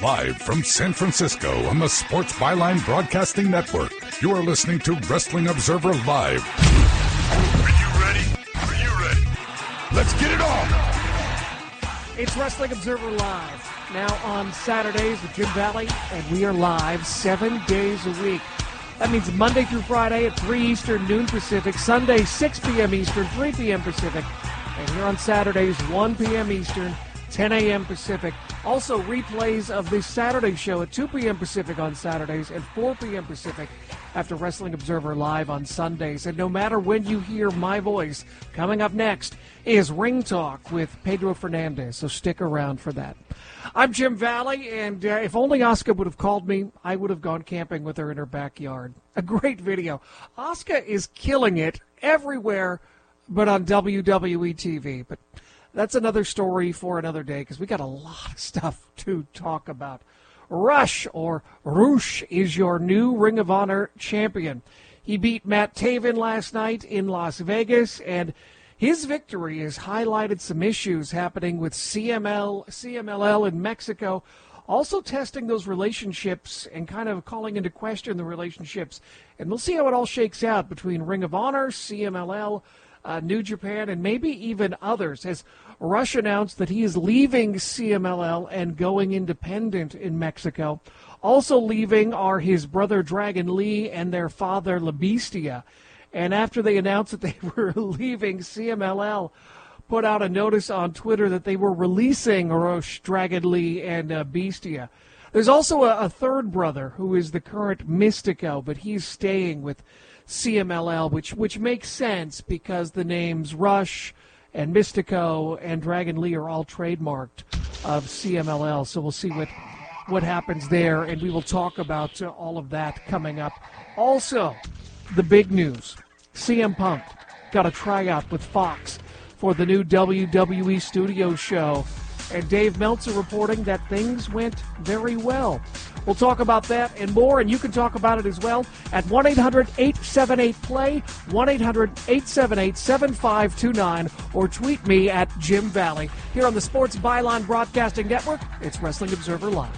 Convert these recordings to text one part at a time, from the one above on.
Live from San Francisco on the Sports Byline Broadcasting Network, you are listening to Wrestling Observer Live. Are you ready? Are you ready? Let's get it on! It's Wrestling Observer Live, now on Saturdays with Jim Valley, and we are live 7 days a week. That means Monday through Friday at 3 Eastern, noon Pacific, Sunday 6 p.m. Eastern, 3 p.m. Pacific, and here on Saturdays 1 p.m. Eastern, 10 a.m. Pacific. Also, replays of this Saturday show at 2 p.m. Pacific on Saturdays and 4 p.m. Pacific after Wrestling Observer Live on Sundays. And no matter when you hear my voice, coming up next is Ring Talk with Pedro Fernandez, so stick around for that. I'm Jim Valley, and if only Asuka would have called me, I would have gone camping with her in her backyard. A great video. Asuka is killing it everywhere but on WWE TV. But that's another story for another day, because we got a lot of stuff to talk about. Rush, or Rush, is your new Ring of Honor champion. He beat Matt Taven last night in Las Vegas, and his victory has highlighted some issues happening with CMLL in Mexico, also testing those relationships and kind of calling into question the relationships. And we'll see how it all shakes out between Ring of Honor, CMLL, New Japan, and maybe even others, as Rush announced that he is leaving CMLL and going independent in Mexico. Also leaving are his brother Dragon Lee and their father La Bestia. And after they announced that they were leaving, CMLL put out a notice on Twitter that they were releasing Rush, Dragon Lee, and Bestia. There's also a third brother who is the current Mystico, but he's staying with CMLL, which makes sense because the names Rush and Mystico and Dragon Lee are all trademarked of CMLL. So we'll see what happens there, and we will talk about all of that coming up. Also, the big news, CM Punk got a tryout with Fox for the new WWE Studio show, and Dave Meltzer reporting that things went very well. We'll talk about that and more, and you can talk about it as well at 1-800-878-PLAY, 1-800-878-7529, or tweet me at Jim Valley. Here on the Sports Byline Broadcasting Network, it's Wrestling Observer Live.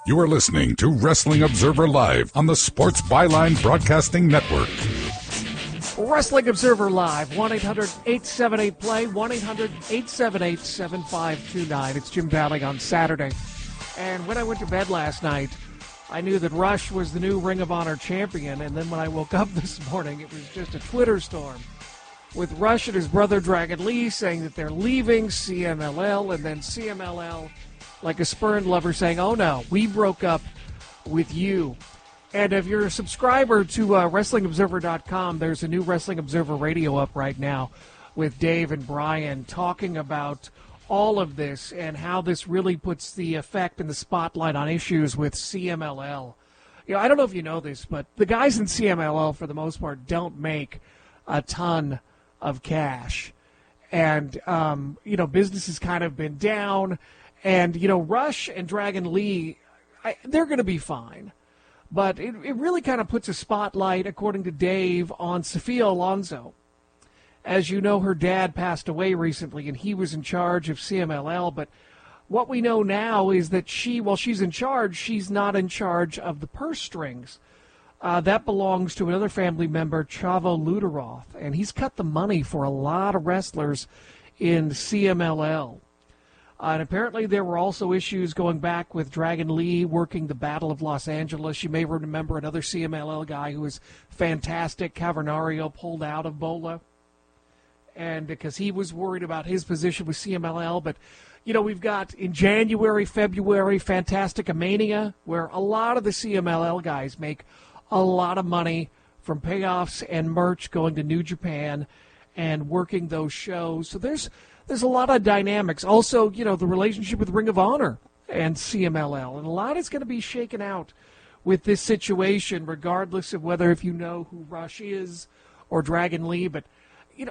You are listening to Wrestling Observer Live on the Sports Byline Broadcasting Network. Wrestling Observer Live, 1-800-878-PLAY, 1-800-878-7529. It's Jim Valley on Saturday. And when I went to bed last night, I knew that Rush was the new Ring of Honor champion. And then when I woke up this morning, it was just a Twitter storm with Rush and his brother Dragon Lee saying that they're leaving CMLL, and then CMLL, like a spurned lover, saying, oh no, we broke up with you. And if you're a subscriber to WrestlingObserver.com, there's a new Wrestling Observer radio up right now with Dave and Brian talking about all of this and how this really puts the effect and the spotlight on issues with CMLL. You know, I don't know if you know this, but the guys in CMLL, for the most part, don't make a ton of cash. And, business has kind of been down. And, Rush and Dragon Lee, they're going to be fine. But it really kind of puts a spotlight, according to Dave, on Sophia Alonso. As you know, her dad passed away recently, and he was in charge of CMLL. But what we know now is that while she's in charge, she's not in charge of the purse strings. That belongs to another family member, Chavo Luderoth. And he's cut the money for a lot of wrestlers in CMLL. And apparently there were also issues going back with Dragon Lee working the Battle of Los Angeles. You may remember another CMLL guy who was fantastic, Cavernario, pulled out of Bola. And because he was worried about his position with CMLL. But, we've got in January, February, Fantastica Mania, where a lot of the CMLL guys make a lot of money from payoffs and merch going to New Japan and working those shows. So there's a lot of dynamics. Also, the relationship with Ring of Honor and CMLL. And a lot is going to be shaken out with this situation, regardless of whether if you know who Rush is or Dragon Lee, but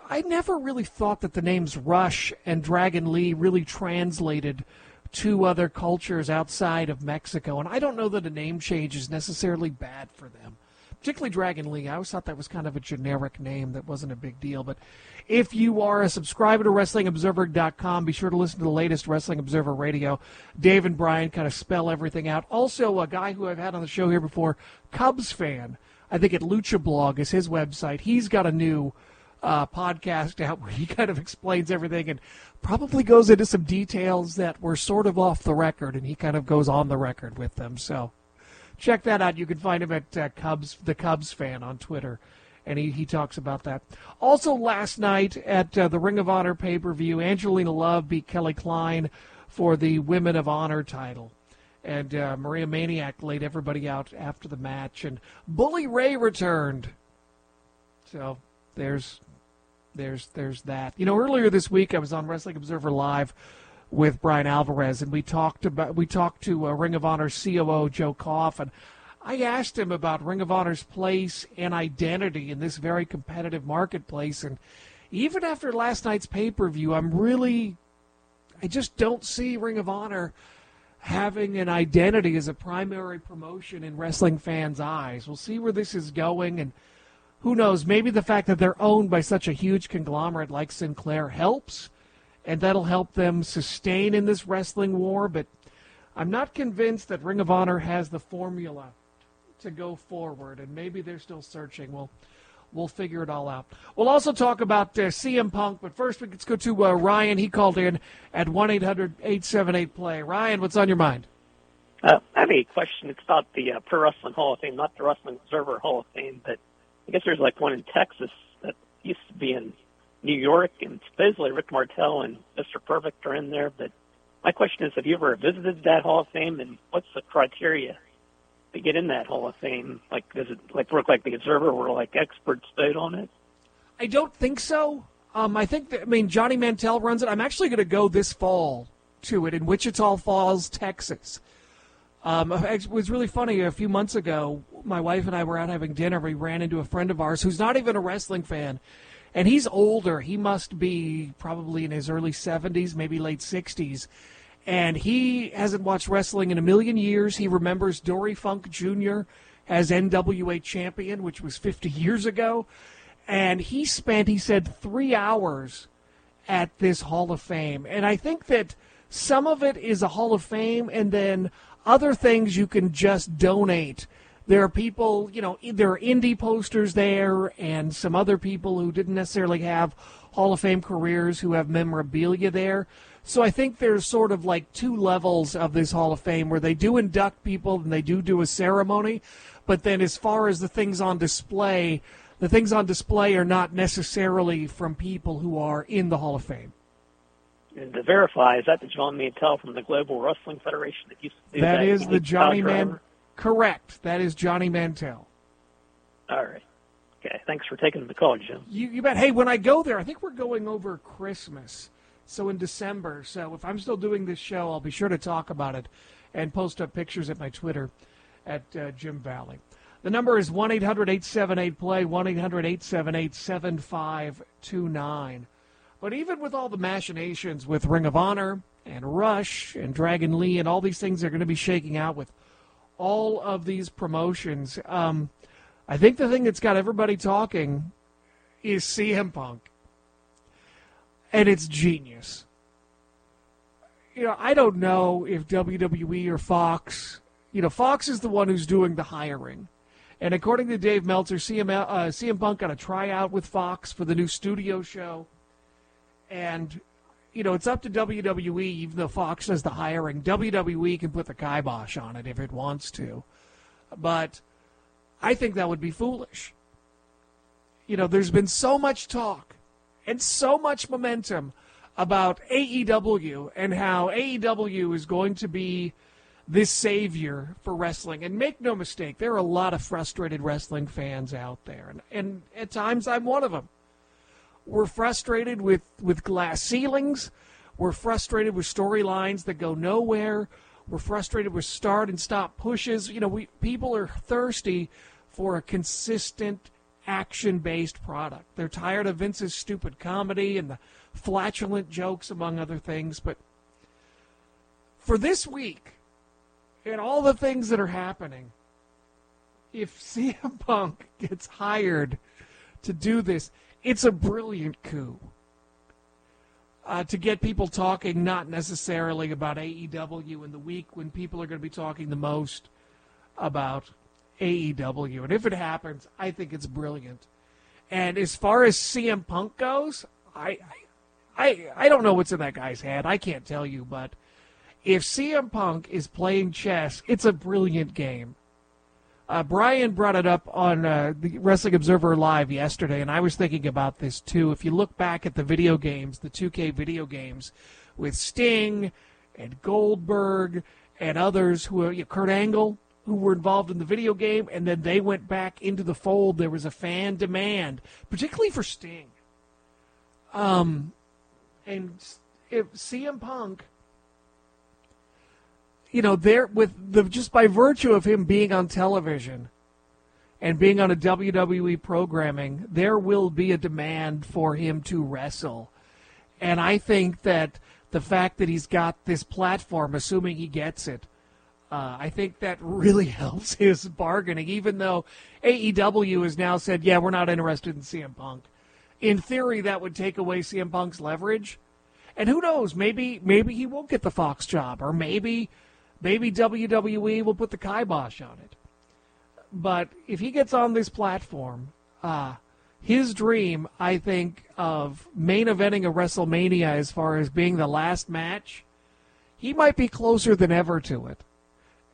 I never really thought that the names Rush and Dragon Lee really translated to other cultures outside of Mexico. And I don't know that a name change is necessarily bad for them, particularly Dragon Lee. I always thought that was kind of a generic name that wasn't a big deal. But if you are a subscriber to WrestlingObserver.com, be sure to listen to the latest Wrestling Observer Radio. Dave and Brian kind of spell everything out. Also, a guy who I've had on the show here before, Cubs fan, I think at Lucha Blog is his website. He's got a new podcast out where he kind of explains everything and probably goes into some details that were sort of off the record, and he kind of goes on the record with them. So check that out. You can find him at the Cubs fan on Twitter, and he talks about that. Also last night at the Ring of Honor pay-per-view, Angelina Love beat Kelly Klein for the Women of Honor title. And Maria Maniac laid everybody out after the match, and Bully Ray returned. So there's that. Earlier this week I was on Wrestling Observer Live with Brian Alvarez, and we talked to Ring of Honor COO Joe Koff, and I asked him about Ring of Honor's place and identity in this very competitive marketplace. And even after last night's pay-per-view, I just don't see Ring of Honor having an identity as a primary promotion in wrestling fans' eyes. We'll see where this is going, and who knows, maybe the fact that they're owned by such a huge conglomerate like Sinclair helps, and that'll help them sustain in this wrestling war. But I'm not convinced that Ring of Honor has the formula to go forward, and maybe they're still searching. We'll figure it all out. We'll also talk about CM Punk, but first let's go to Ryan. He called in at 1-800-878-PLAY. Ryan, what's on your mind? I have a question. It's about the Pro Wrestling Hall of Fame, not the Wrestling Observer Hall of Fame, but I guess there's like one in Texas that used to be in New York, and supposedly Rick Martel and Mr. Perfect are in there. But my question is, have you ever visited that Hall of Fame, and what's the criteria to get in that Hall of Fame? Like, does it work like the Observer, where like experts vote on it? I don't think so. I think Johnny Mantell runs it. I'm actually going to go this fall to it in Wichita Falls, Texas. It was really funny. A few months ago, my wife and I were out having dinner. We ran into a friend of ours who's not even a wrestling fan, and he's older. He must be probably in his early 70s, maybe late 60s, and he hasn't watched wrestling in a million years. He remembers Dory Funk Jr. as NWA champion, which was 50 years ago, and he spent, he said, 3 hours at this Hall of Fame. And I think that some of it is a Hall of Fame, and then other things you can just donate. There are people, there are indie posters there, and some other people who didn't necessarily have Hall of Fame careers who have memorabilia there. So I think there's sort of like two levels of this Hall of Fame where they do induct people and they do a ceremony. But then as far as the things on display are not necessarily from people who are in the Hall of Fame. And to verify, is that the John Mantell from the Global Wrestling Federation that used to do that? That is the Johnny Mantell. Correct. That is Johnny Mantell. All right. Okay. Thanks for taking the call, Jim. You bet. Hey, when I go there, I think we're going over Christmas, so in December. So if I'm still doing this show, I'll be sure to talk about it and post up pictures at my Twitter at Jim Valley. The number is 1-800-878-PLAY, 1-800-878-7529. But even with all the machinations with Ring of Honor and Rush and Dragon Lee and all these things they're going to be shaking out with all of these promotions, I think the thing that's got everybody talking is CM Punk. And it's genius. I don't know if WWE or Fox, Fox is the one who's doing the hiring. And according to Dave Meltzer, CM Punk got a tryout with Fox for the new studio show. And, it's up to WWE, even though Fox does the hiring. WWE can put the kibosh on it if it wants to. But I think that would be foolish. There's been so much talk and so much momentum about AEW and how AEW is going to be this savior for wrestling. And make no mistake, there are a lot of frustrated wrestling fans out there. And at times I'm one of them. We're frustrated with glass ceilings. We're frustrated with storylines that go nowhere. We're frustrated with start and stop pushes. People are thirsty for a consistent action-based product. They're tired of Vince's stupid comedy and the flatulent jokes, among other things. But for this week and all the things that are happening, if CM Punk gets hired to do this, it's a brilliant coup. To get people talking, not necessarily about AEW in the week when people are going to be talking the most about AEW. And if it happens, I think it's brilliant. And as far as CM Punk goes, I don't know what's in that guy's head. I can't tell you, but if CM Punk is playing chess, it's a brilliant game. Brian brought it up on the Wrestling Observer Live yesterday, and I was thinking about this too. If you look back at the video games, the 2K video games, with Sting and Goldberg and others, Kurt Angle, who were involved in the video game, and then they went back into the fold, there was a fan demand, particularly for Sting. And if CM Punk, just by virtue of him being on television and being on a WWE programming, there will be a demand for him to wrestle. And I think that the fact that he's got this platform, assuming he gets it, I think that really helps his bargaining, even though AEW has now said, yeah, we're not interested in CM Punk. In theory, that would take away CM Punk's leverage. And who knows, maybe he won't get the Fox job, or maybe WWE will put the kibosh on it. But if he gets on this platform, his dream, I think, of main eventing a WrestleMania as far as being the last match, he might be closer than ever to it.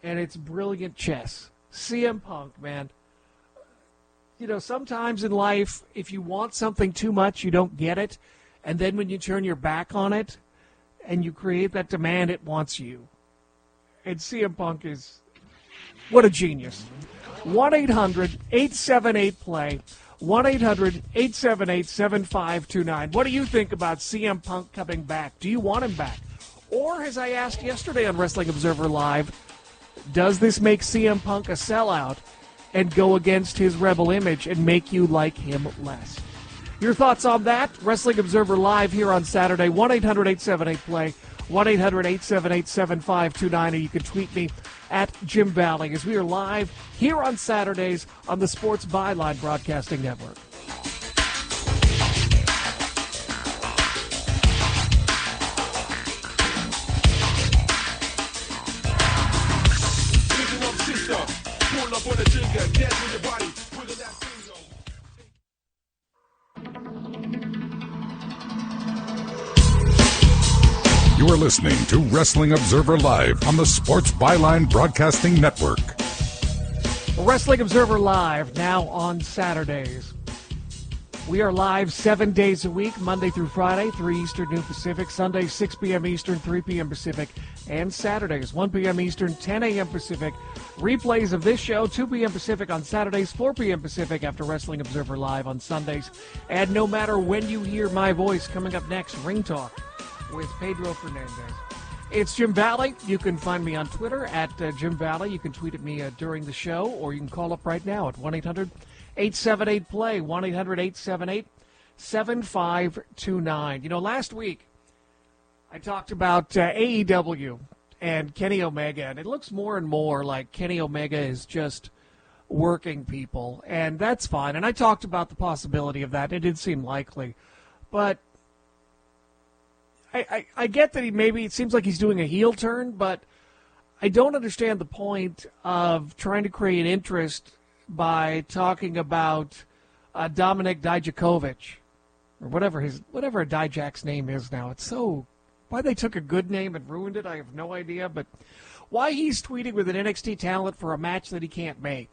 And it's brilliant chess. CM Punk, man. Sometimes in life, if you want something too much, you don't get it. And then when you turn your back on it and you create that demand, it wants you. And CM Punk is, what a genius. 1-800-878-PLAY. 1-800-878-7529. What do you think about CM Punk coming back? Do you want him back? Or, as I asked yesterday on Wrestling Observer Live, does this make CM Punk a sellout and go against his rebel image and make you like him less? Your thoughts on that? Wrestling Observer Live here on Saturday, 1-800-878-PLAY. 1-800-878-7529, or you can tweet me at Jim Valley as we are live here on Saturdays on the Sports Byline Broadcasting Network. You are listening to Wrestling Observer Live on the Sports Byline Broadcasting Network. Wrestling Observer Live, now on Saturdays. We are live 7 days a week, Monday through Friday, 3 Eastern, noon Pacific, Sundays, 6 p.m. Eastern, 3 p.m. Pacific, and Saturdays, 1 p.m. Eastern, 10 a.m. Pacific. Replays of this show, 2 p.m. Pacific on Saturdays, 4 p.m. Pacific after Wrestling Observer Live on Sundays. And no matter when you hear my voice, coming up next, Ring Talk with Pedro Fernandez. It's Jim Valley. You can find me on Twitter at Jim Valley. You can tweet at me during the show, or you can call up right now at 1-800-878-PLAY, 1-800-878-7529. Last week I talked about AEW and Kenny Omega, and it looks more and more like Kenny Omega is just working people, and that's fine. And I talked about the possibility of that. It did seem likely. But I get that it seems like he's doing a heel turn, but I don't understand the point of trying to create interest by talking about Dominik Dijakovic, or whatever Dijak's name is now. It's so, why they took a good name and ruined it, I have no idea, but why he's tweeting with an NXT talent for a match that he can't make.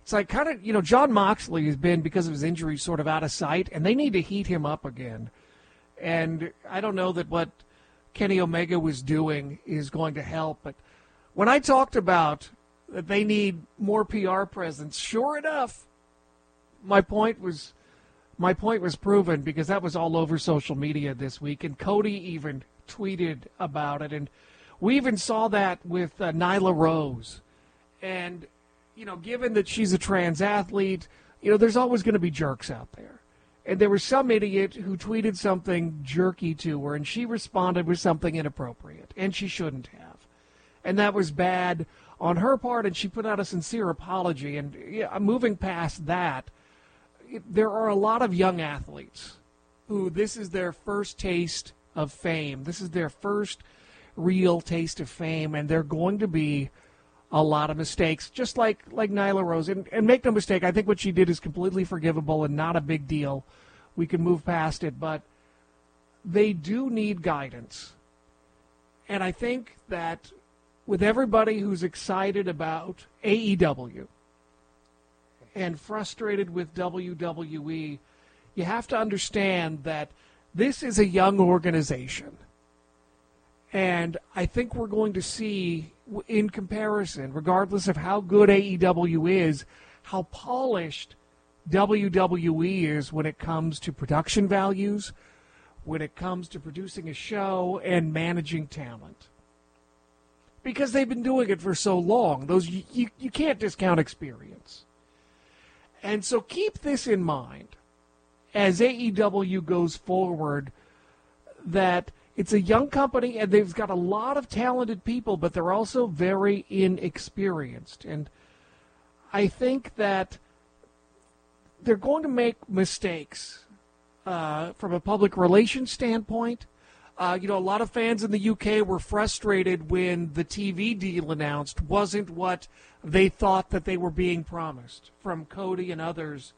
It's like Jon Moxley has been, because of his injury, sort of out of sight, and they need to heat him up again. And I don't know that what Kenny Omega was doing is going to help. But when I talked about that they need more PR presence, sure enough, my point was proven, because that was all over social media this week. And Cody even tweeted about it. And we even saw that with Nyla Rose. And, given that she's a trans athlete, there's always going to be jerks out there. And there was some idiot who tweeted something jerky to her, and she responded with something inappropriate, and she shouldn't have. And that was bad on her part, and she put out a sincere apology. And moving past that, there are a lot of young athletes who this is their first taste of fame. This is their first real taste of fame, and they're going to be a lot of mistakes, just like Nyla Rose. And make no mistake, I think what she did is completely forgivable and not a big deal. We can move past it, but they do need guidance. And I think that with everybody who's excited about AEW and frustrated with WWE, you have to understand that this is a young organization. And I think we're going to see, in comparison, regardless of how good AEW is, how polished WWE is when it comes to production values, when it comes to producing a show and managing talent. Because they've been doing it for so long. You can't discount experience. And so keep this in mind as AEW goes forward, that it's a young company and they've got a lot of talented people, but they're also very inexperienced. And I think that they're going to make mistakes from a public relations standpoint. A lot of fans in the UK were frustrated when the TV deal announced wasn't what they thought that they were being promised from Cody and others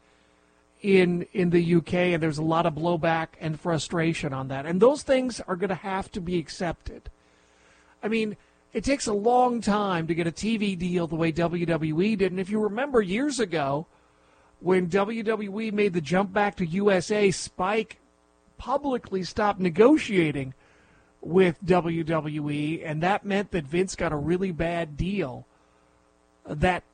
in the UK, and there's a lot of blowback and frustration on that. And those things are going to have to be accepted. I mean, it takes a long time to get a TV deal the way WWE did. And if you remember years ago, when WWE made the jump back to USA, Spike publicly stopped negotiating with WWE, and that meant that Vince got a really bad deal that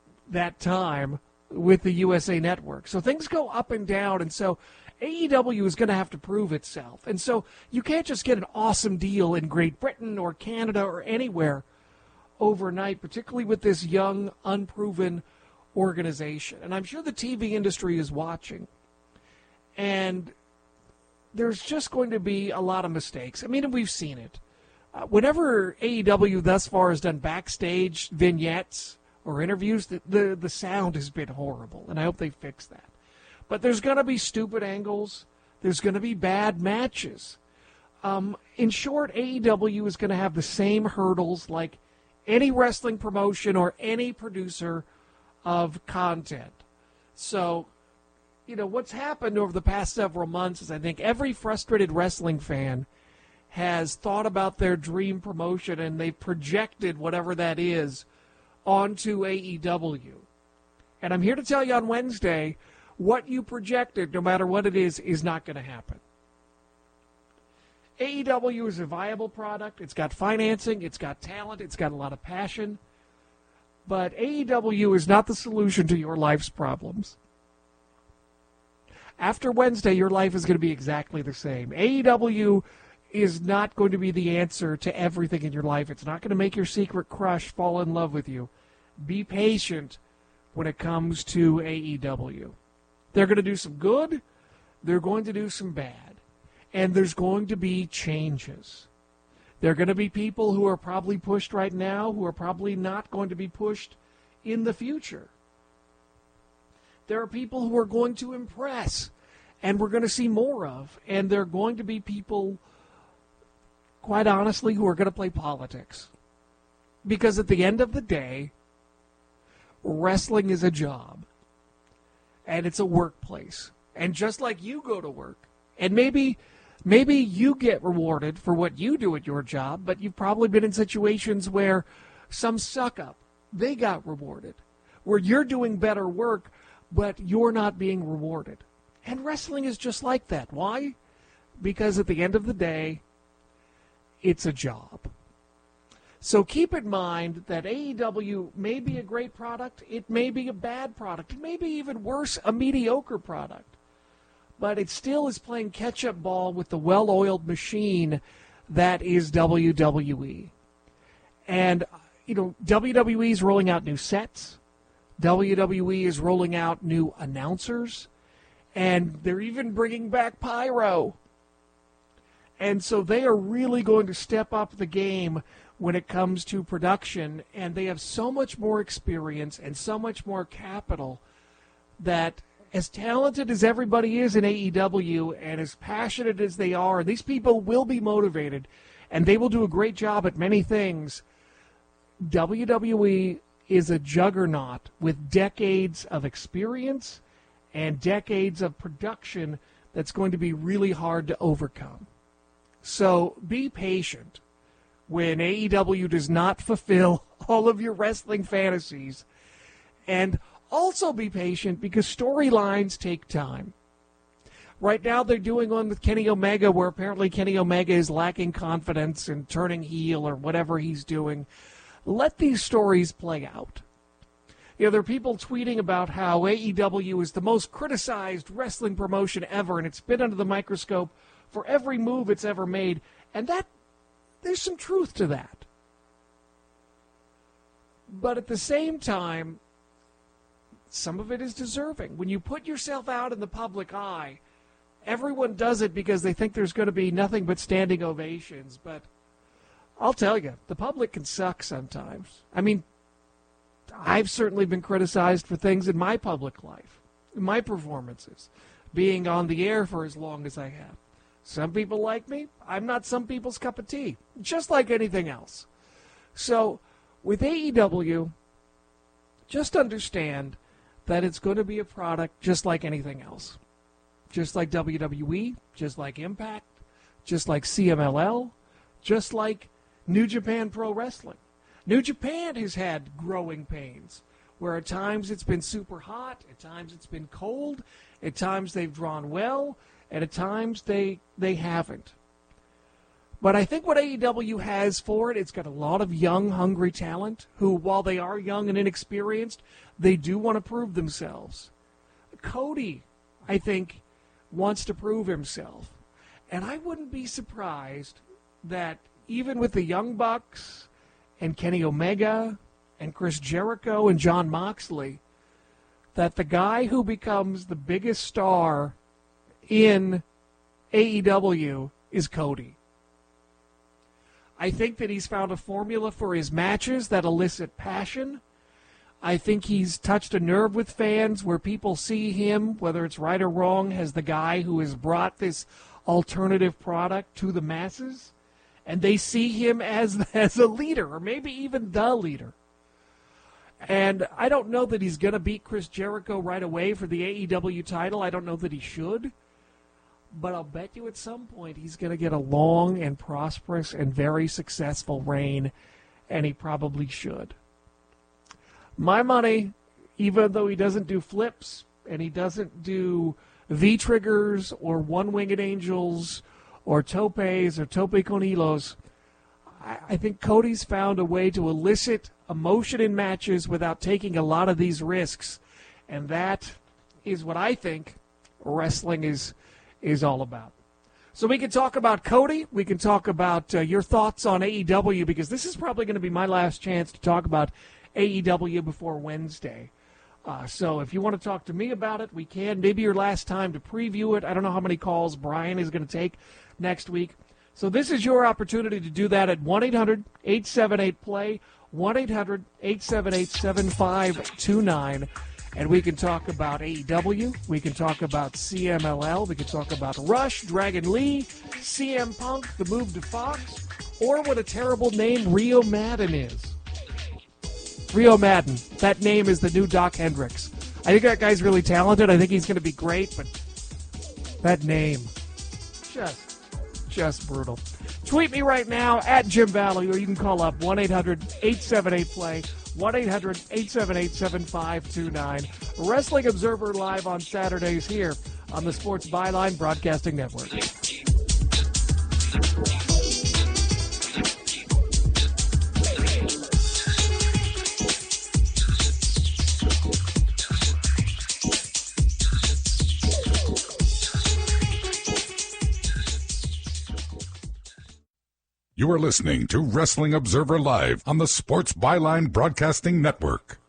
time with the USA Network. So things go up and down, and so AEW is going to have to prove itself. And so you can't just get an awesome deal in Great Britain or Canada or anywhere overnight, particularly with this young, unproven organization. And I'm sure the TV industry is watching. And there's just going to be a lot of mistakes. I mean, we've seen it. Whenever AEW thus far has done backstage vignettes or interviews, the sound has been horrible, and I hope they fix that. But there's going to be stupid angles. There's going to be bad matches. In short, AEW is going to have the same hurdles like any wrestling promotion or any producer of content. So, what's happened over the past several months is I think every frustrated wrestling fan has thought about their dream promotion, and they've projected whatever that is onto AEW. And I'm here to tell you on Wednesday, what you projected, no matter what it is not going to happen. AEW is a viable product. It's got financing. It's got talent. It's got a lot of passion. But AEW is not the solution to your life's problems. After Wednesday, your life is going to be exactly the same. AEW is not going to be the answer to everything in your life. It's not going to make your secret crush fall in love with you. Be patient when it comes to AEW. They're going to do some good. They're going to do some bad. And there's going to be changes. There are going to be people who are probably pushed right now who are probably not going to be pushed in the future. There are people who are going to impress, and we're going to see more of. And there are going to be people, quite honestly, who are going to play politics. Because at the end of the day, wrestling is a job. And it's a workplace. And just like you go to work, and maybe you get rewarded for what you do at your job, but you've probably been in situations where some suck-up, they got rewarded. Where you're doing better work, but you're not being rewarded. And wrestling is just like that. Why? Because at the end of the day, it's a job. So keep in mind that AEW may be a great product. It may be a bad product. It may be even worse, a mediocre product. But it still is playing catch-up ball with the well-oiled machine that is WWE. And, WWE is rolling out new sets. WWE is rolling out new announcers, and they're even bringing back pyro. And so they are really going to step up the game when it comes to production, and they have so much more experience and so much more capital that, as talented as everybody is in AEW and as passionate as they are, these people will be motivated, and they will do a great job at many things. WWE is a juggernaut with decades of experience and decades of production that's going to be really hard to overcome. So be patient when AEW does not fulfill all of your wrestling fantasies. And also be patient because storylines take time. Right now they're doing one with Kenny Omega where apparently Kenny Omega is lacking confidence and turning heel or whatever he's doing. Let these stories play out. You know, there are people tweeting about how AEW is the most criticized wrestling promotion ever, and it's been under the microscope for every move it's ever made. And that, there's some truth to that. But at the same time, some of it is deserving. When you put yourself out in the public eye, everyone does it because they think there's going to be nothing but standing ovations. But I'll tell you, the public can suck sometimes. I mean, I've certainly been criticized for things in my public life, in my performances, being on the air for as long as I have. Some people like me. I'm not some people's cup of tea, just like anything else. So with AEW, just understand that it's going to be a product just like anything else. Just like WWE, just like Impact, just like CMLL, just like New Japan Pro Wrestling. New Japan has had growing pains, where at times it's been super hot, at times it's been cold, at times they've drawn well, and at times they haven't. But I think what AEW has for it, it's got a lot of young, hungry talent who, while they are young and inexperienced, they do want to prove themselves. Cody, I think, wants to prove himself. And I wouldn't be surprised that even with the Young Bucks and Kenny Omega and Chris Jericho and Jon Moxley, that the guy who becomes the biggest star in AEW is Cody. I think that he's found a formula for his matches that elicit passion. I think he's touched a nerve with fans where people see him, whether it's right or wrong, as the guy who has brought this alternative product to the masses. And they see him as a leader, or maybe even the leader. And I don't know that he's going to beat Chris Jericho right away for the AEW title. I don't know that he should. But I'll bet you at some point he's going to get a long and prosperous and very successful reign, and he probably should. My money, even though he doesn't do flips and he doesn't do V-triggers or one-winged angels or topes or tope con hilos, I think Cody's found a way to elicit emotion in matches without taking a lot of these risks. And that is what I think wrestling is all about. So we can talk about Cody. We can talk about your thoughts on AEW, because this is probably going to be my last chance to talk about AEW before Wednesday. So if you want to talk to me about it, we can. Maybe your last time to preview it. I don't know how many calls Brian is going to take next week. So this is your opportunity to do that at 1-800-878-PLAY, 1-800-878-7529. And we can talk about AEW, we can talk about CMLL, we can talk about Rush, Dragon Lee, CM Punk, the move to Fox, or what a terrible name Rio Madden is. Rio Madden, that name is the new Doc Hendricks. I think that guy's really talented. I think he's going to be great, but that name, just brutal. Tweet me right now at Jim Valley, or you can call up 1-800-878-PLAY, 1-800-878-7529. Wrestling Observer Live on Saturdays here on the Sports Byline Broadcasting Network. You are listening to Wrestling Observer Live on the Sports Byline Broadcasting Network.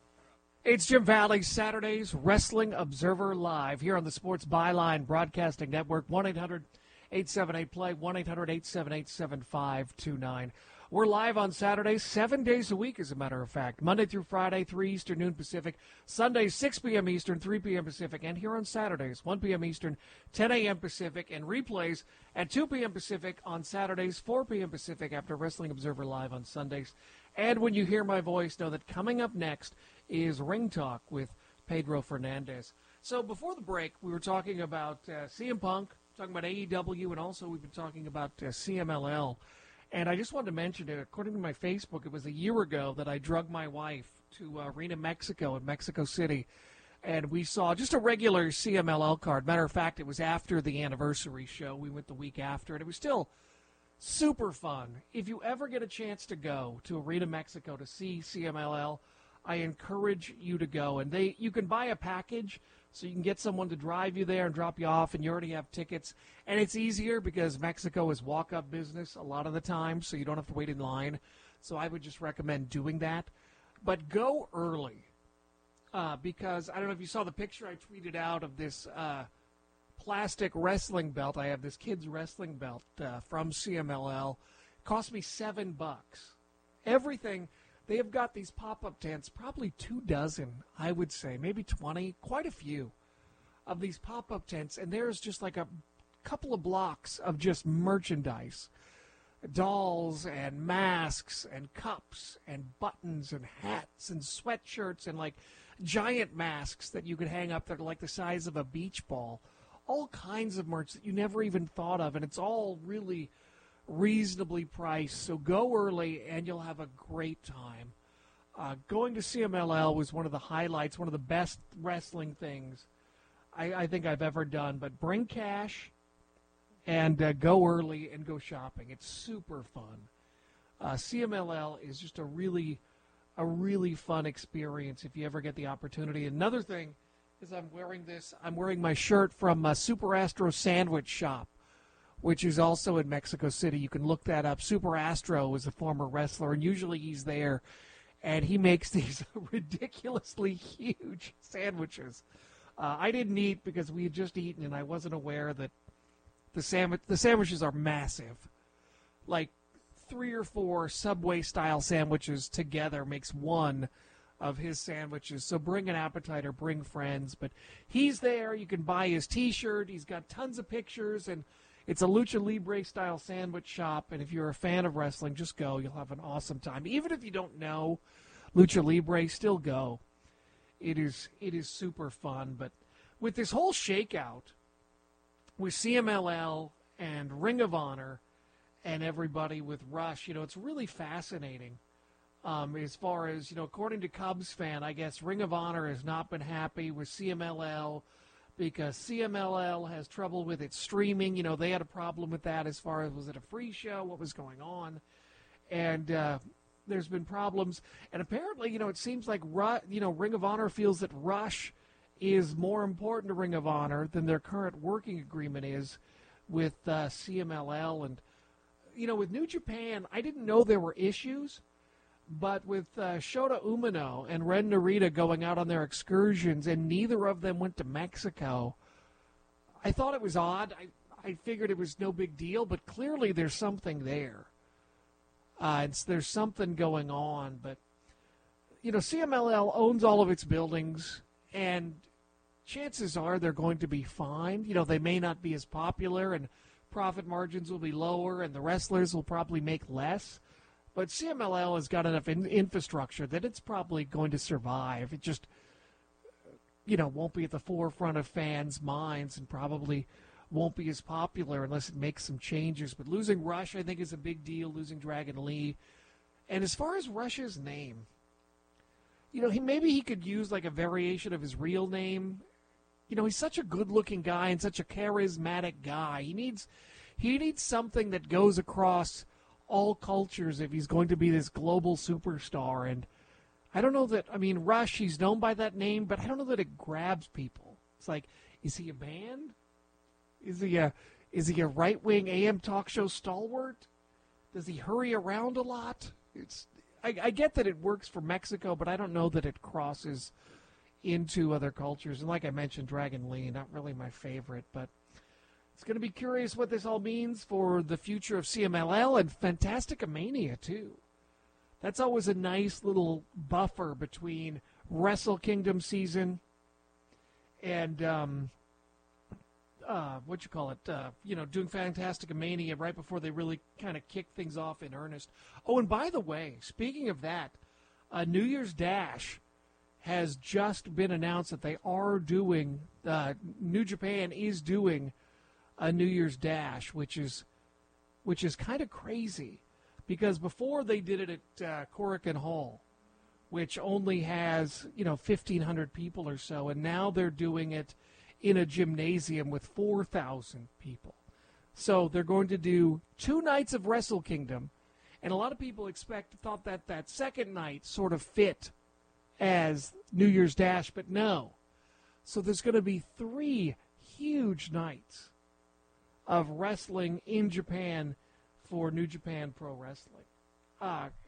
It's Jim Valley, Saturdays, Wrestling Observer Live here on the Sports Byline Broadcasting Network, 1-800-878-PLAY, 1-800-878-7529. We're live on Saturdays, 7 days a week, as a matter of fact. Monday through Friday, 3 Eastern, noon Pacific. Sundays, 6 p.m. Eastern, 3 p.m. Pacific. And here on Saturdays, 1 p.m. Eastern, 10 a.m. Pacific. And replays at 2 p.m. Pacific on Saturdays, 4 p.m. Pacific after Wrestling Observer Live on Sundays. And when you hear my voice, know that coming up next is Ring Talk with Pedro Fernandez. So before the break, we were talking about CM Punk, talking about AEW, and also we've been talking about CMLL. And I just wanted to mention it. According to my Facebook, it was a year ago that I drug my wife to Arena Mexico in Mexico City. And we saw just a regular CMLL card. Matter of fact, it was after the anniversary show. We went the week after, and it was still super fun. If you ever get a chance to go to Arena Mexico to see CMLL, I encourage you to go. And you can buy a package, so you can get someone to drive you there and drop you off, and you already have tickets. And it's easier because Mexico is walk-up business a lot of the time, so you don't have to wait in line. So I would just recommend doing that. But go early because I don't know if you saw the picture I tweeted out of this plastic wrestling belt. I have this kid's wrestling belt from CMLL. It cost me $7. Everything. They have got these pop-up tents, probably 24, I would say, maybe 20, quite a few of these pop-up tents, and there's just like a couple of blocks of just merchandise, dolls and masks and cups and buttons and hats and sweatshirts and like giant masks that you could hang up that are like the size of a beach ball, all kinds of merch that you never even thought of, and it's all really reasonably priced. So go early and you'll have a great time. Going to CMLL was one of the highlights, one of the best wrestling things I think I've ever done. But bring cash and go early and go shopping. It's super fun. CMLL is just a really fun experience if you ever get the opportunity. Another thing is I'm wearing my shirt from Super Astro Sandwich Shop, which is also in Mexico City. You can look that up. Super Astro is a former wrestler, and usually he's there, and he makes these ridiculously huge sandwiches. I didn't eat because we had just eaten, and I wasn't aware that the sandwiches are massive. Like 3 or 4 Subway-style sandwiches together makes one of his sandwiches. So bring an appetite or bring friends. But he's there. You can buy his T-shirt. He's got tons of pictures, and it's a Lucha Libre-style sandwich shop, and if you're a fan of wrestling, just go. You'll have an awesome time. Even if you don't know Lucha Libre, still go. It is super fun. But with this whole shakeout, with CMLL and Ring of Honor and everybody with Rush, it's really fascinating. As far as, according to Cubs fan, I guess Ring of Honor has not been happy with CMLL, because CMLL has trouble with its streaming. They had a problem with that as far as, was it a free show? What was going on? And there's been problems. And apparently, it seems like, Ring of Honor feels that Rush is more important to Ring of Honor than their current working agreement is with CMLL. And, with New Japan, I didn't know there were issues. But with Shota Umino and Ren Narita going out on their excursions, and neither of them went to Mexico, I thought it was odd. I figured it was no big deal, but clearly there's something there. There's something going on. But, CMLL owns all of its buildings, and chances are they're going to be fine. They may not be as popular, and profit margins will be lower, and the wrestlers will probably make less. But CMLL has got enough infrastructure that it's probably going to survive. It just, won't be at the forefront of fans' minds and probably won't be as popular unless it makes some changes. But losing Rush, I think, is a big deal, losing Dragon Lee. And as far as Rush's name, maybe he could use like a variation of his real name. He's such a good-looking guy and such a charismatic guy. He needs something that goes across all cultures if he's going to be this global superstar. And I don't know that, Rush, he's known by that name, but I don't know that it grabs people. It's like, is he a band? Is he a right-wing AM talk show stalwart? Does he hurry around a lot? I get that it works for Mexico, but I don't know that it crosses into other cultures. And like I mentioned, Dragon Lee, not really my favorite, but it's going to be curious what this all means for the future of CMLL and Fantastica Mania, too. That's always a nice little buffer between Wrestle Kingdom season and, doing Fantastica Mania right before they really kind of kick things off in earnest. Oh, and by the way, speaking of that, New Year's Dash has just been announced that they are doing, New Japan is doing a New Year's Dash, which is kind of crazy, because before they did it at Korakuen Hall, which only has 1,500 people or so, and now they're doing it in a gymnasium with 4,000 people. So they're going to do 2 nights of Wrestle Kingdom, and a lot of people thought that second night sort of fit as New Year's Dash, but no. So there's going to be 3 huge nights of wrestling in Japan for New Japan Pro Wrestling.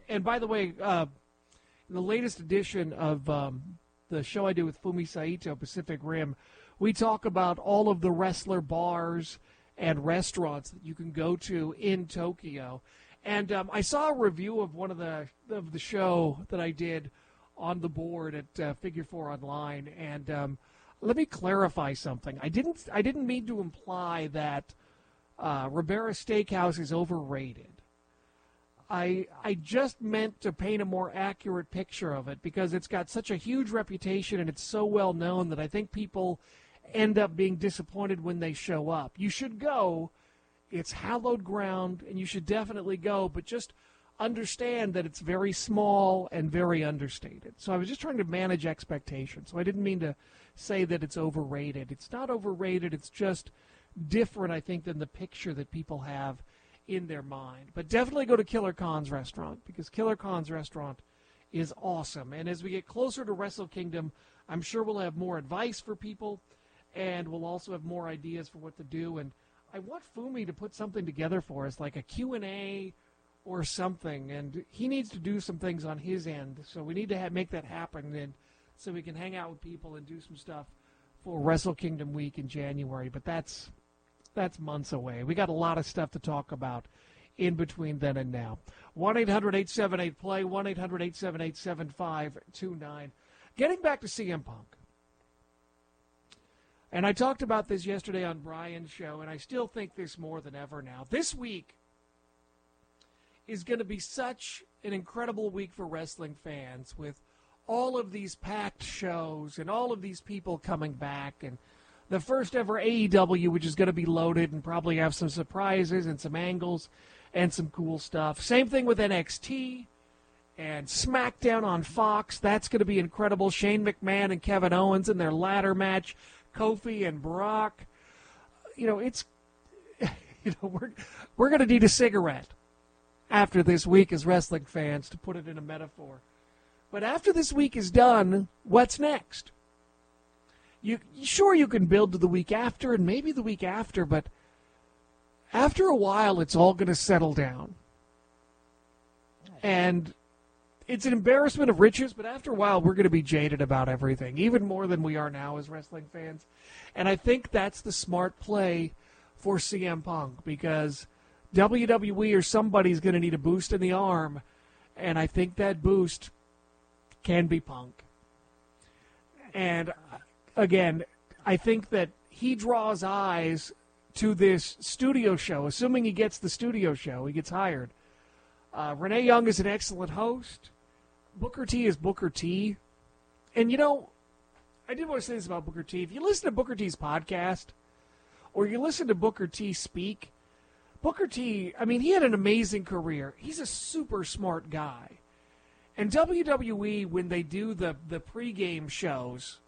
And by the way, in the latest edition of the show I do with Fumi Saito, Pacific Rim, we talk about all of the wrestler bars and restaurants that you can go to in Tokyo. And I saw a review of one of the show that I did on the board at Figure 4 Online. And let me clarify something. I didn't mean to imply that Ribera Steakhouse is overrated. I just meant to paint a more accurate picture of it because it's got such a huge reputation and it's so well known that I think people end up being disappointed when they show up. You should go. It's hallowed ground, and you should definitely go, but just understand that it's very small and very understated. So I was just trying to manage expectations. So I didn't mean to say that it's overrated. It's not overrated. It's just different, I think, than the picture that people have in their mind. But definitely go to Killer Khan's restaurant, because Killer Khan's restaurant is awesome. And as we get closer to Wrestle Kingdom, I'm sure we'll have more advice for people, and we'll also have more ideas for what to do. And I want Fumi to put something together for us, like a Q&A or something. And he needs to do some things on his end, so we need to make that happen, and so we can hang out with people and do some stuff for Wrestle Kingdom week in January. But that's months away. We got a lot of stuff to talk about in between then and now. 1-800-878-PLAY, 1-800-878-7529. Getting back to CM Punk. And I talked about this yesterday on Brian's show, and I still think this more than ever now. This week is going to be such an incredible week for wrestling fans, with all of these packed shows and all of these people coming back, and the first ever AEW, which is going to be loaded and probably have some surprises and some angles and some cool stuff. Same thing with NXT and SmackDown on Fox. That's going to be incredible. Shane McMahon and Kevin Owens in their ladder match. Kofi and Brock. We're going to need a cigarette after this week as wrestling fans, to put it in a metaphor. But after this week is done, what's next? You can build to the week after and maybe the week after, but after a while, it's all going to settle down. And it's an embarrassment of riches, but after a while, we're going to be jaded about everything, even more than we are now as wrestling fans. And I think that's the smart play for CM Punk, because WWE or somebody's going to need a boost in the arm, and I think that boost can be Punk. And again, I think that he draws eyes to this studio show, assuming he gets the studio show, he gets hired. Renee Young is an excellent host. Booker T is Booker T. And, I did want to say this about Booker T. If you listen to Booker T's podcast, or you listen to Booker T speak, Booker T, he had an amazing career. He's a super smart guy. And WWE, when they do the pregame shows,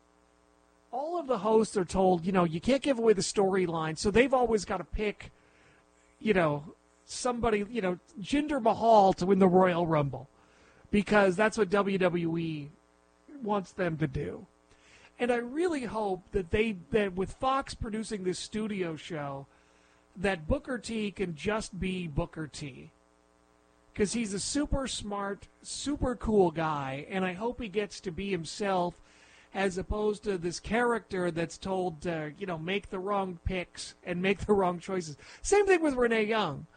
all of the hosts are told, you can't give away the storyline, so they've always got to pick, somebody, Jinder Mahal to win the Royal Rumble, because that's what WWE wants them to do. And I really hope that with Fox producing this studio show, that Booker T can just be Booker T, because he's a super smart, super cool guy, and I hope he gets to be himself as opposed to this character that's told to, make the wrong picks and make the wrong choices. Same thing with Renee Young.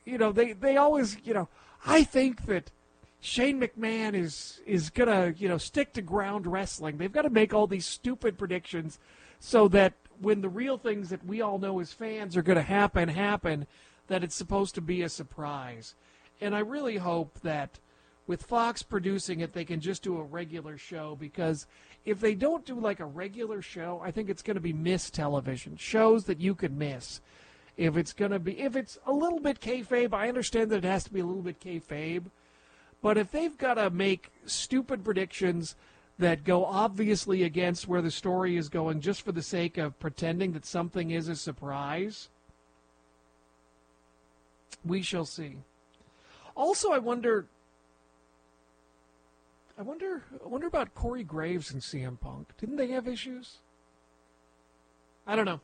They always, I think that Shane McMahon is going to, stick to ground wrestling. They've got to make all these stupid predictions so that when the real things that we all know as fans are going to happen, that it's supposed to be a surprise. And I really hope that with Fox producing it, they can just do a regular show, because if they don't do like a regular show, I think it's going to be missed television, shows that you could miss. If it's a little bit kayfabe, I understand that it has to be a little bit kayfabe, but if they've got to make stupid predictions that go obviously against where the story is going just for the sake of pretending that something is a surprise, we shall see. Also, I wonder about Corey Graves and CM Punk. Didn't they have issues? I don't know.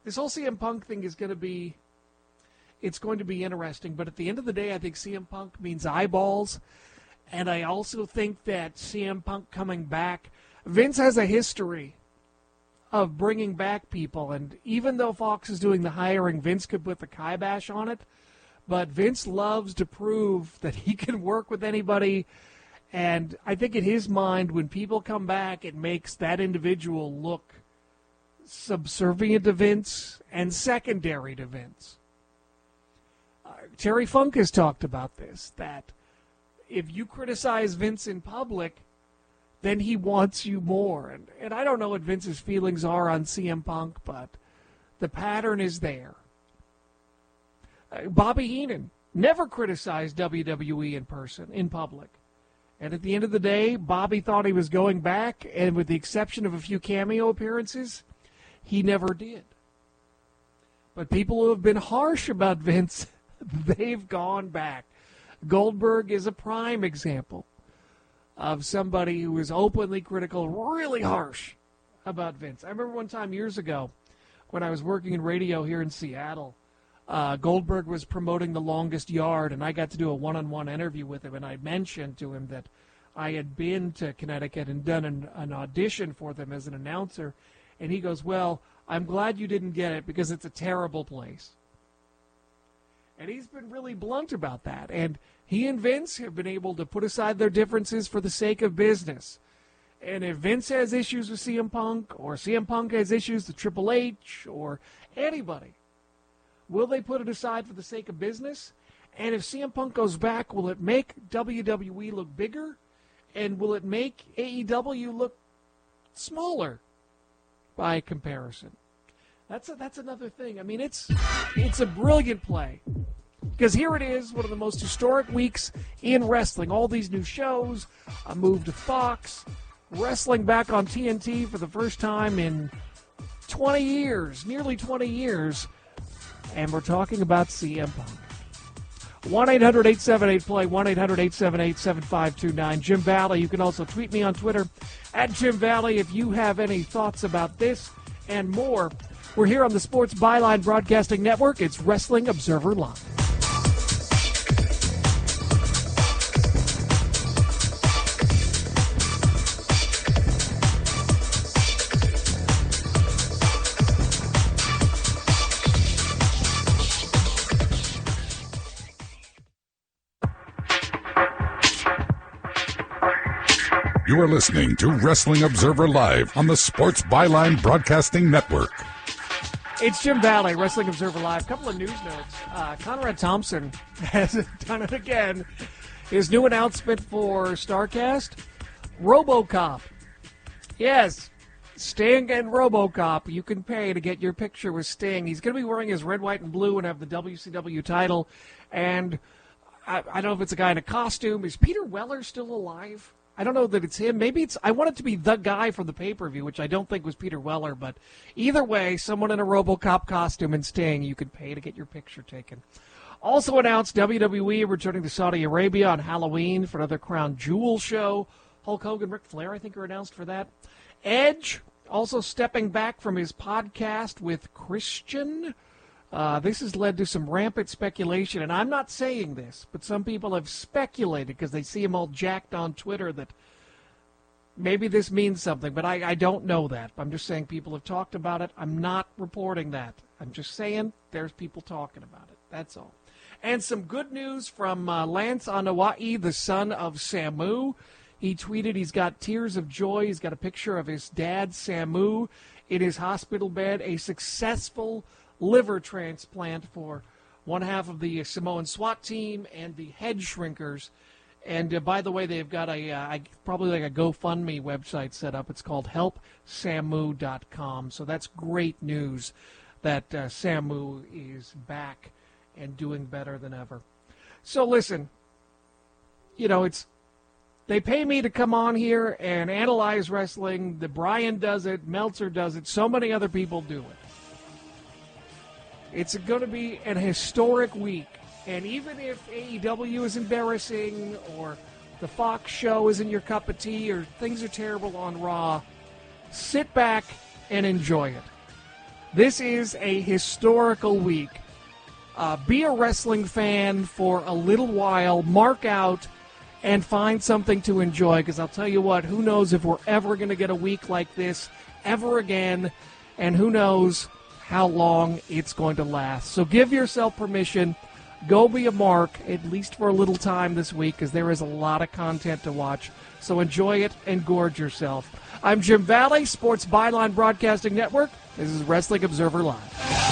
This whole CM Punk thing is going to be interesting, but at the end of the day, I think CM Punk means eyeballs, and I also think that CM Punk coming back, Vince has a history of bringing back people, and even though Fox is doing the hiring, Vince could put the kibosh on it, but Vince loves to prove that he can work with anybody, and I think in his mind, when people come back, it makes that individual look subservient to Vince and secondary to Vince. Terry Funk has talked about this, that if you criticize Vince in public, then he wants you more. And I don't know what Vince's feelings are on CM Punk, but the pattern is there. Bobby Heenan never criticized WWE in public. And at the end of the day, Bobby thought he was going back, and with the exception of a few cameo appearances, he never did. But people who have been harsh about Vince, they've gone back. Goldberg is a prime example of somebody who is openly critical, really harsh about Vince. I remember one time years ago when I was working in radio here in Seattle, Goldberg was promoting The Longest Yard, and I got to do a one-on-one interview with him, and I mentioned to him that I had been to Connecticut and done an audition for them as an announcer, and he goes, "Well, I'm glad you didn't get it because it's a terrible place." And he's been really blunt about that. And he and Vince have been able to put aside their differences for the sake of business. And if Vince has issues with CM Punk, or CM Punk has issues with Triple H, or anybody, will they put it aside for the sake of business? And if CM Punk goes back, will it make WWE look bigger? And will it make AEW look smaller by comparison? That's another thing. I mean, it's a brilliant play. Because here it is, one of the most historic weeks in wrestling. All these new shows, a move to Fox, wrestling back on TNT for the first time in 20 years, nearly 20 years. And we're talking about CM Punk. 1-800-878-PLAY, 1-800-878-7529. Jim Valley. You can also tweet me on Twitter at Jim Valley if you have any thoughts about this and more. We're here on the Sports Byline Broadcasting Network. It's Wrestling Observer Live. You are listening to Wrestling Observer Live on the Sports Byline Broadcasting Network. It's Jim Valley, Wrestling Observer Live. A couple of news notes. Conrad Thompson has done it again. His new announcement for StarCast, RoboCop. Yes, Sting and RoboCop. You can pay to get your picture with Sting. He's going to be wearing his red, white, and blue and have the WCW title. And I don't know if it's a guy in a costume. Is Peter Weller still alive? I don't know that it's him. Maybe it's. I want it to be the guy from the pay-per-view, which I don't think was Peter Weller. But either way, someone in a RoboCop costume and Sting, you could pay to get your picture taken. Also announced, WWE returning to Saudi Arabia on Halloween for another Crown Jewel show. Hulk Hogan, Ric Flair, I think, are announced for that. Edge also stepping back from his podcast with Christian. This has led to some rampant speculation, and I'm not saying this, but some people have speculated because they see him all jacked on Twitter that Maybe this means something, but I don't know that. I'm just saying people have talked about it. I'm not reporting that. I'm just saying there's people talking about it. That's all. And some good news from Lance Anoa'i, the son of Samu. He tweeted he's got tears of joy. He's got a picture of his dad, Samu, in his hospital bed, a successful liver transplant for one half of the Samoan SWAT team and the head shrinkers. And by the way, they've got probably like a GoFundMe website set up. It's called helpsamu.com. So that's great news that Samu is back and doing better than ever. So listen, they pay me to come on here and analyze wrestling. Brian does it, Meltzer does it, so many other people do it. It's going to be an historic week. And even if AEW is embarrassing or the Fox show isn't your cup of tea or things are terrible on Raw, sit back and enjoy it. This is a historical week. Be a wrestling fan for a little while, mark out, and find something to enjoy, because I'll tell you what, who knows if we're ever going to get a week like this ever again, and who knows how long it's going to last. So give yourself permission. Go be a mark, at least for a little time this week, because there is a lot of content to watch. So enjoy it and gorge yourself. I'm Jim Valley, Sports Byline Broadcasting Network. This is Wrestling Observer Live.